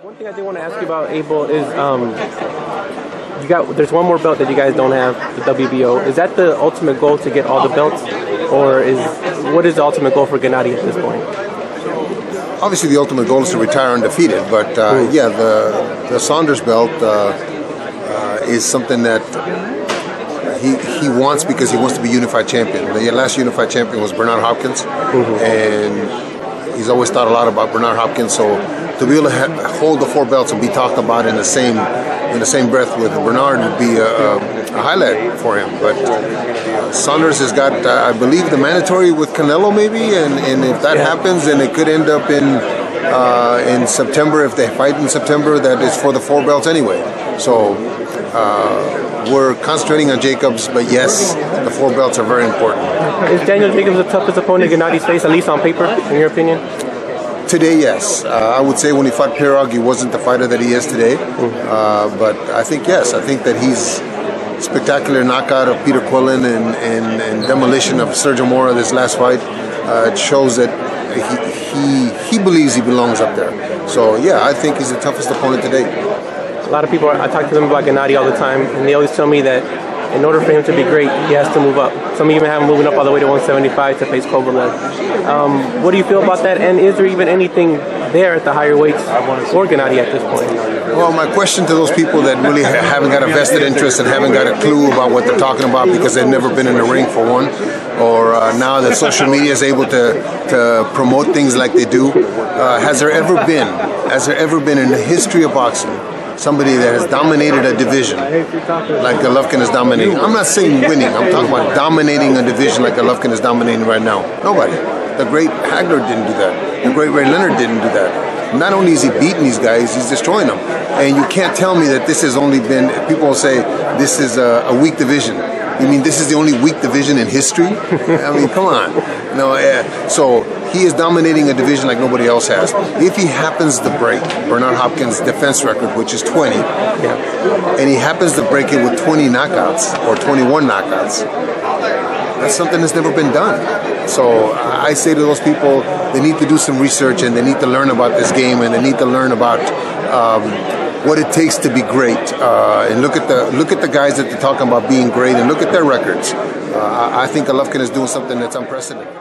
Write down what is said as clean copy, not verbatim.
One thing I did want to ask you about, Abel, is there's one more belt that you guys don't have, the WBO. Is that the ultimate goal, to get all the belts, or what is the ultimate goal for Gennady at this point? Obviously, the ultimate goal is to retire undefeated, but yeah, the Saunders belt is something that he wants, because he wants to be unified champion. The last unified champion was Bernard Hopkins, and he's always thought a lot about Bernard Hopkins. So to be able to hold the 4 belts and be talked about in the same breath with Bernard would be a highlight for him. But Saunders has got, I believe, the mandatory with Canelo maybe, and if that happens, then it could end up in September. If they fight in September, that is for the 4 belts anyway. So we're concentrating on Jacobs, but yes, the 4 belts are very important. Is Daniel Jacobs the toughest opponent Gennady's faced, at least on paper, in your opinion? Today, yes. I would say when he fought Pirog, he wasn't the fighter that he is today. But I think, yes, I think that he's spectacular knockout of Peter Quillen and demolition of Sergio Mora this last fight. It shows that he believes he belongs up there. So, yeah, I think he's the toughest opponent today. A lot of people, I talk to them about Gennady all the time, and they always tell me that in order for him to be great, he has to move up. Some even have him moving up all the way to 175 to face Kovalev. What do you feel about that? And is there even anything there at the higher weights for Gennady at this point? Well, my question to those people that really haven't got a vested interest and haven't got a clue about what they're talking about because they've never been in the ring, for one, or now that social media is able to promote things like they do, has there ever been in the history of boxing somebody that has dominated a division like Golovkin is dominating? I'm not saying winning, I'm talking about dominating a division like Golovkin is dominating right now. Nobody. The great Hagler didn't do that. The great Ray Leonard didn't do that. Not only is he beating these guys, he's destroying them. And you can't tell me that this has only been, people will say, this is a weak division. You mean this is the only weak division in history? I mean, come on. No, so he is dominating a division like nobody else has. If he happens to break Bernard Hopkins' defense record, which is 20, and he happens to break it with 20 knockouts or 21 knockouts, that's something that's never been done. So I say to those people, they need to do some research, and they need to learn about this game, and they need to learn about what it takes to be great, and look at the guys that they're talking about being great, and look at their records. I think Golovkin is doing something that's unprecedented.